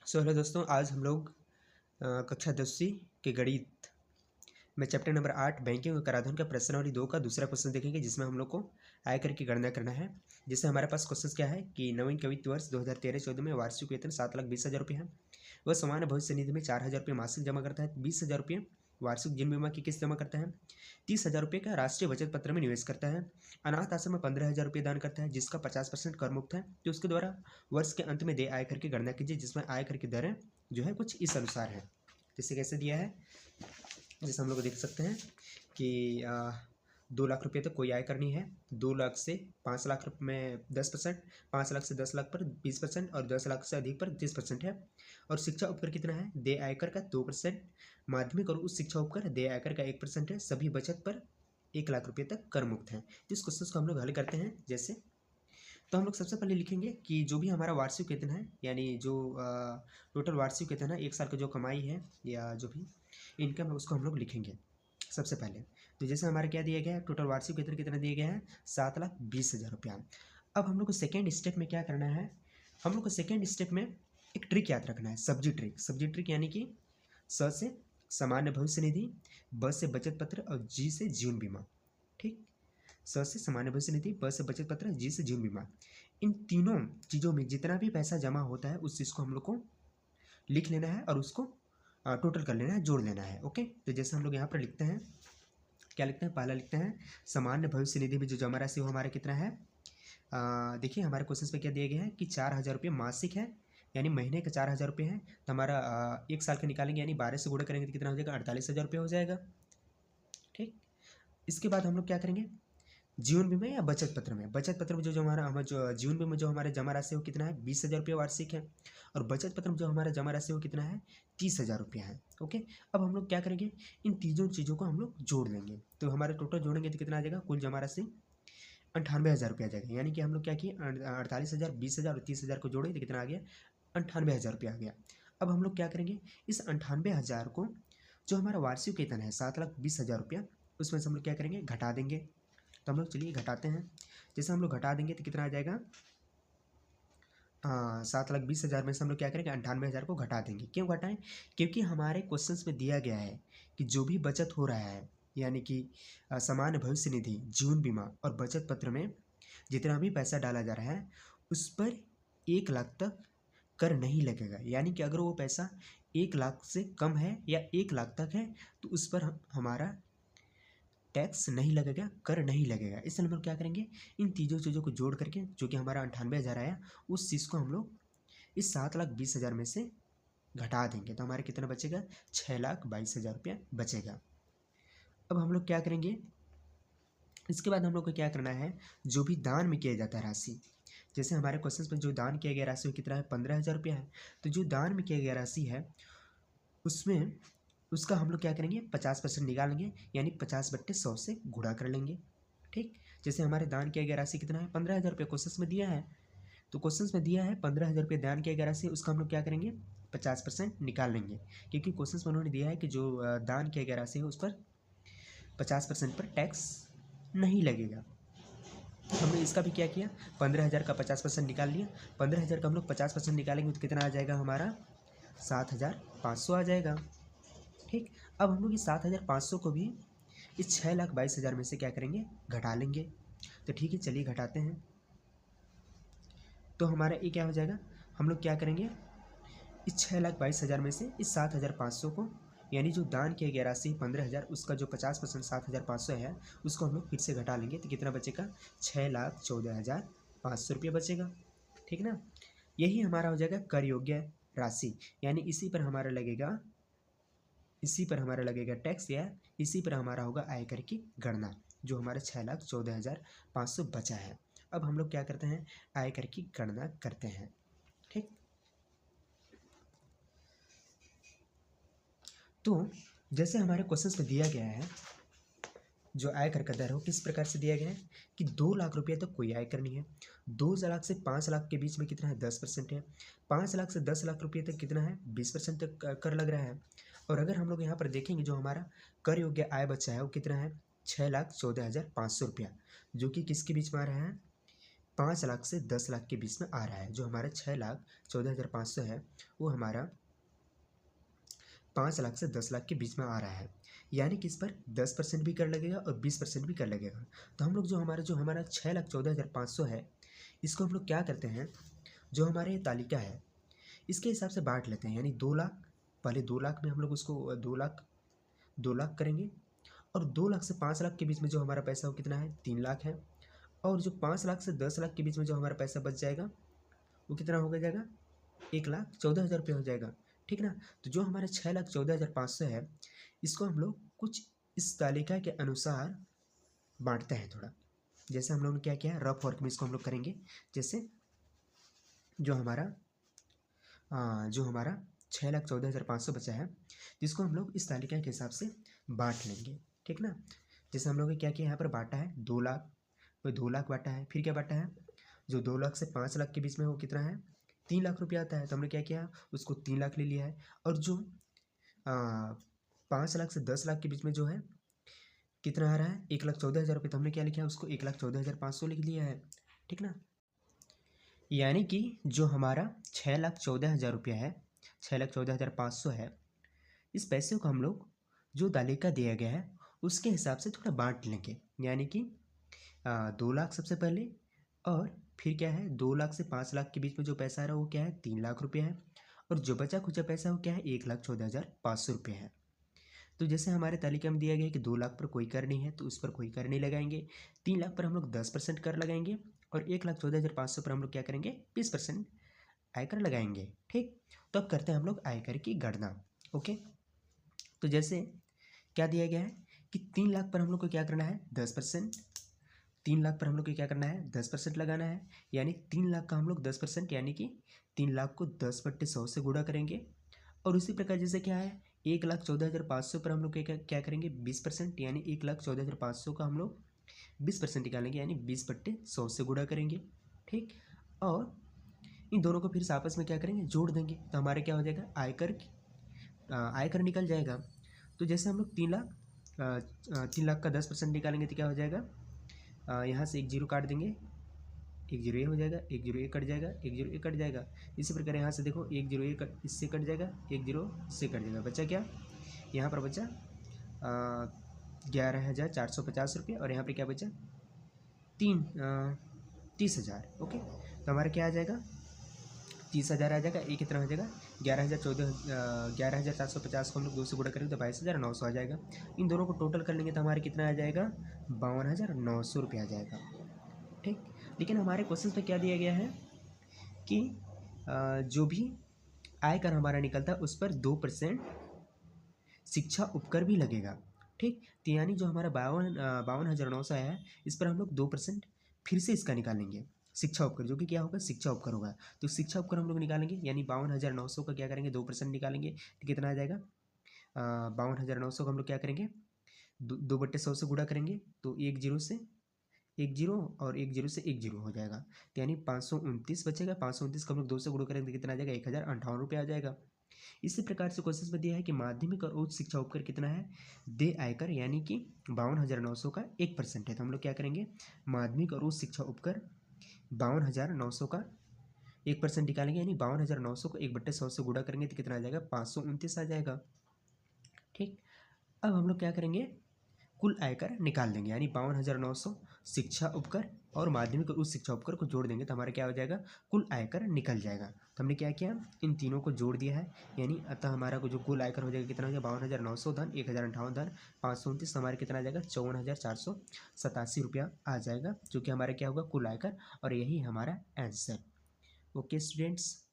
Hello दोस्तों, आज हम लोग कक्षा 10वीं के गणित में चैप्टर नंबर 8 बैंकिंग और कराधान का प्रश्नावली 2 का दूसरा क्वेश्चन देखेंगे, जिसमें हम लोग को आयकर की गणना करना है। जिससे हमारे पास क्वेश्चन क्या है कि नवीन वित्त वर्ष 2013-14 में वार्षिक वेतन 7,20,000 रुपये है। वह सामान्य भविष्य निधि में 4,000 रुपये मासिक जमा करता है, 20,000 रुपये वार्षिक जीवन बीमा की किस्त जमा करता है, 30,000 रुपये का राष्ट्रीय बचत पत्र में निवेश करता है, अनाथ आश्रम में 15,000 रुपये दान करता है, जिसका 50% कर मुक्त है। तो उसके द्वारा वर्ष के अंत में दे आयकर की गणना कीजिए, जिसमें आयकर की दरें जो है कुछ इस अनुसार है। जैसे कैसे दिया है, जैसे हम लोग देख सकते हैं कि 2 लाख रुपये तक कोई आयकर नहीं है। 2 लाख से 5 लाख में 10%, 5 लाख से 10 लाख पर 20% और 10 लाख से अधिक पर 30% है। और शिक्षा उपकर कितना है, देय आयकर का 2%, माध्यमिक और उच्च शिक्षा उपकर देय आयकर का 1% है। सभी बचत पर 1 लाख रुपये तक कर मुक्त है। इस क्वेश्चन को हम लोग हल करते हैं। जैसे तो हम लोग सबसे पहले लिखेंगे कि जो भी हमारा वार्षिक वेतन है, यानी जो टोटल वार्षिक वेतन है, 1 साल का जो कमाई है या जो भी इनकम है, उसको हम लोग लिखेंगे सबसे पहले। तो जैसे हमारा क्या दिया गया है, टोटल वार्षिक वेतन कितना दिया गया है, 7,20,000 रुपया। अब हम लोग को सेकेंड स्टेप में क्या करना है, हम लोग को सेकेंड स्टेप में एक ट्रिक याद रखना है, सब्जी ट्रिक। सब्जी ट्रिक यानी कि स से सामान्य भविष्य निधि, ब से बचत पत्र और जी से जीवन बीमा। ठीक, स से सामान्य भविष्य निधि, ब से बचत पत्र, जी से जीवन बीमा। इन तीनों चीज़ों में जितना भी पैसा जमा होता है उस चीज़ को हम लोग को लिख लेना है और उसको टोटल कर लेना है, जोड़ लेना है। ओके, तो जैसे हम लोग यहाँ पर लिखते हैं, क्या लिखते हैं, पहला लिखते हैं सामान्य भविष्य निधि में जो जमा राशि वो हमारा कितना है। देखिए हमारे क्वेश्चन पे क्या दिया गया है कि 4,000 रुपये मासिक है, यानी महीने का 4,000 रुपये है। तो हमारा 1 साल का निकालेंगे, यानी 12 से गुणा करेंगे तो कितना हो जाएगा, 48,000 रुपये हो जाएगा। ठीक, इसके बाद हम लोग क्या करेंगे, जीवन बीमा या बचत पत्र में, बचत पत्र में जो हमारा जो जीवन बीमा जो हमारे जमा राशि है वो कितना है, 20,000 रुपये वार्षिक है। और बचत पत्र में जो हमारा जमा राशि है वो कितना है, 30,000 रुपये है। ओके, अब हम लोग क्या करेंगे, इन तीनों चीज़ों को हम लोग जोड़ लेंगे। तो हमारे टोटल जोड़ेंगे तो कितना आ जाएगा, कुल जमा राशि 98,000 रुपये आ जाएगा। यानी कि हम लोग क्या किए, 48,000, 20,000 और 30,000 को जोड़े तो कितना आ गया, 98,000 रुपये आ गया। अब हम लोग क्या करेंगे, इस 98,000 को जो हमारा वार्षिक वेतन है 7,20,000 रुपया, उसमें से हम लोग क्या करेंगे, घटा देंगे। तो हम लोग चलिए घटाते हैं। जैसे हम लोग घटा देंगे तो कितना आ जाएगा, 7,20,000 में से हम लोग क्या करेंगे, 98,000 को घटा देंगे। क्यों घटाएं, क्योंकि हमारे क्वेश्चंस में दिया गया है कि जो भी बचत हो रहा है, यानी कि सामान्य भविष्य निधि, जीवन बीमा और बचत पत्र में जितना भी पैसा डाला जा रहा है उस पर 1 लाख तक कर नहीं लगेगा। यानी कि अगर वो पैसा 1 लाख से कम है या 1 लाख तक है तो उस पर हमारा टैक्स नहीं लगेगा, कर नहीं लगेगा। इसलिए हम लोग क्या करेंगे, इन तीनों चीज़ों को जोड़ करके जो कि हमारा 98,000 आया, उस चीज़ को हम लोग इस 7,20,000 में से घटा देंगे। तो हमारे कितना बचेगा, 6,22,000 रुपया बचेगा। अब हम लोग क्या करेंगे, इसके बाद हम लोग को क्या करना है, जो भी दान में किया जाता है राशि, जैसे हमारे क्वेश्चन में जो दान किया गया राशि वो कितना है, 15,000 रुपया है। तो जो दान में किया गया राशि है उसमें उसका हम लोग क्या करेंगे, 50% निकालेंगे, यानी 50/100 से गुणा कर लेंगे। ठीक, जैसे हमारे दान किया गया राशि कितना है, 15,000 रुपये क्वेश्चन में दिया है। तो क्वेश्चन में दिया है 15,000 रुपये दान किया गया राशि, उसका हम लोग क्या करेंगे, 50% निकाल लेंगे। क्योंकि क्वेश्चन में उन्होंने दिया है कि जो दान किया गया राशि है उस पर 50% पर टैक्स नहीं लगेगा। हमने इसका भी क्या किया, 15,000 का 50% निकाल लिया। 15,000 का हम लोग 50% निकालेंगे तो कितना आ जाएगा हमारा, 7,500 आ जाएगा। ठीक, अब हम लोग इस 7,500 को भी इस 6,22,000 में से क्या करेंगे, घटा लेंगे। तो ठीक है, चलिए घटाते हैं। तो हमारा ये क्या हो जाएगा, हम लोग क्या करेंगे, इस 6,22,000 में से इस 7,500 को, यानी जो दान किया गया राशि 15,000, उसका जो 50% 7,500 है उसको हम लोग फिर से घटा लेंगे। तो कितना बचेगा, 6,14,500 रुपये बचेगा। ठीक ना, यही हमारा हो जाएगा कर योग्य राशि, यानी इसी पर हमारा लगेगा, इसी पर हमारा लगेगा टैक्स, या इसी पर हमारा होगा आयकर की गणना, जो हमारा 6,14,500 बचा है। अब हम लोग क्या करते हैं, आयकर की गणना करते हैं। ठीक, तो जैसे हमारे क्वेश्चन में दिया गया है, जो आयकर का दर हो किस प्रकार से दिया गया है कि 2 लाख रुपये तक कोई आयकर नहीं है। 2 लाख से 5 लाख के बीच में कितना है, 10% है। 5 लाख से 10 लाख रुपये तक कितना है, 20% तक कर लग रहा है। और अगर हम लोग यहाँ पर देखेंगे, जो हमारा कर योग्य आय बचा है वो कितना है, 6,14,500 रुपया, जो कि किसके बीच में आ रहा है, 5 लाख से 10 लाख के बीच में आ रहा है। जो हमारा 6,14,500 है वो हमारा 5 लाख से 10 लाख के बीच में आ रहा है, यानी कि इस पर 10% भी कर लगेगा और 20% भी कर लगेगा। तो हम लोग जो हमारा 6,14,500 है, इसको हम लोग क्या करते हैं, जो हमारे तालिका है इसके हिसाब से बांट लेते हैं, यानी 2 लाख, पहले 2 लाख में हम लोग उसको 2 लाख करेंगे, और 2 लाख से 5 लाख के बीच में जो हमारा पैसा वो कितना है, 3 लाख है, और जो 5 लाख से 10 लाख के बीच में जो हमारा पैसा बच जाएगा वो कितना हो जाएगा, 1,14,000 रुपये हो जाएगा, ठीक ना। तो जो हमारे 6,14,500 है, इसको हम लोग कुछ इस तालिका के अनुसार बांटते हैं थोड़ा। जैसे हम लोगों ने क्या किया है, रफ वर्क में इसको हम लोग करेंगे। जैसे जो हमारा 6,14,500 बचा है, जिसको हम लोग इस तालिका के हिसाब से बांट लेंगे, ठीक ना। जैसे हम लोग ने क्या किया, यहाँ पर बांटा है 2 लाख, तो 2 लाख बांटा है, फिर क्या बांटा है, जो 2 लाख से 5 लाख के बीच में वो कितना है, 3 लाख रुपया आता है, तो हमने क्या किया, उसको 3 लाख ले लिया है। और जो 5 लाख से 10 लाख के बीच में जो है कितना आ रहा है, 1,14,000 रुपये, तो हमने क्या लिखा है, उसको 1,14,500 लिख लिया है, ठीक ना। यानी कि जो हमारा 6,14,000 रुपया है, 6,14,500 है, इस पैसे को हम लोग जो तालिका दिया गया है उसके हिसाब से थोड़ा बांट लेंगे। यानी कि 2 लाख सबसे पहले, और फिर क्या है, 2 लाख से 5 लाख के बीच में जो पैसा आ रहा है वो क्या है, 3 लाख रुपये है, और जो बचा खुचा पैसा वो क्या है, 1,14,500 रुपये है। तो जैसे हमारे तालिका में दिया गया है कि 2 लाख पर कोई कर नहीं है, तो उस पर कोई कर नहीं लगाएंगे। 3 लाख पर हम लोग 10% कर लगाएंगे, और 1,14,500 पर हम लोग क्या करेंगे, 20% आयकर लगाएंगे, ठीक। तो अब करते हैं हम लोग आयकर की गणना, ओके। तो जैसे क्या दिया गया है कि 3 लाख पर हम लोग को क्या करना है, 10%। 3 लाख पर हम लोग को क्या करना है, 10% लगाना है, यानी 3 लाख का हम लोग 10%, यानी कि 3 लाख को 10/100 से गुणा करेंगे। और उसी प्रकार जैसे क्या है, 1,14,500 पर हम लोग क्या करेंगे, 20%, यानी 1,14,500 का हम लोग 20% निकालेंगे, यानी 20/100 से गुणा करेंगे, ठीक। और इन दोनों को फिर से आपस में क्या करेंगे, जोड़ देंगे, तो हमारे क्या हो जाएगा, आयकर निकल जाएगा। तो जैसे हम लोग 3 लाख का 10% निकालेंगे तो क्या हो जाएगा, यहाँ से 1 जीरो काट देंगे, 1 जीरो ये हो जाएगा, 1 जीरो ये कट जाएगा, 1 जीरो ये कट जाएगा। इसी प्रकार यहाँ से देखो 1 जीरो ये इससे कट जाएगा, 1 जीरो इससे कट जाएगा, बचा क्या, यहाँ पर बचा 11,450 रुपये, और यहाँ पर क्या बचा 30,000, ओके। तो हमारा क्या आ जाएगा, 30,000 आ जाएगा, एक कितना हो जाएगा, 11,450 को हम लोग 2 से गुणा करेंगे तो 22,900 आ जाएगा। इन दोनों को टोटल कर लेंगे तो हमारे कितना आ जाएगा, 52,900 रुपये आ जाएगा, ठीक। लेकिन हमारे क्वेश्चन पे क्या दिया गया है कि जो भी आयकर हमारा निकलता है उस पर 2% शिक्षा उपकर भी लगेगा, ठीक। तो यानी जो हमारा 52,900 है, इस पर हम लोग 2% फिर से इसका निकालेंगे, शिक्षा उपकर, जो कि क्या होगा, शिक्षा उपकर होगा। तो शिक्षा उपकर हम लोग निकालेंगे, यानी 52,900 का क्या करेंगे, 2% निकालेंगे, तो कितना आ जाएगा, 52,900 का हम लोग क्या करेंगे, 2/100 से गुणा करेंगे, तो 1 जीरो से 1 जीरो, और 1 जीरो से 1 जीरो हो जाएगा, तो यानी 529 बचेगा। 529 को हम लोग 2 से गुणा करेंगे तो कितना आ जाएगा, 1,058 रुपये आ जाएगा। इसी प्रकार से क्वेश्चन में दिया है कि माध्यमिक और उच्च शिक्षा उपकर कितना है, दे आयकर, यानी कि 52,900 का 1% है, तो हम लोग क्या करेंगे, माध्यमिक और उच्च शिक्षा उपकर 52,900 का 1% निकालेंगे, यानी 52,900 को 1/100 से गुणा करेंगे तो कितना आ जाएगा, 529 आ जाएगा, ठीक। अब हम लोग क्या करेंगे, कुल आयकर निकाल देंगे, यानी 52,900 शिक्षा उपकर और माध्यमिक और उच्च शिक्षा उपकर को जोड़ देंगे तो हमारा क्या हो जाएगा, कुल आयकर निकल जाएगा। तो हमने क्या किया, इन तीनों को जोड़ दिया है, यानी अतः हमारा को जो कुल आयकर हो जाएगा कितना हो जाएगा, 52,900 धन 1,058 धन 529, हमारे कितना आ जाएगा, 54,487 रुपया आ जाएगा, जो कि हमारा क्या होगा, कुल आयकर, और यही हमारा आंसर। Okay students.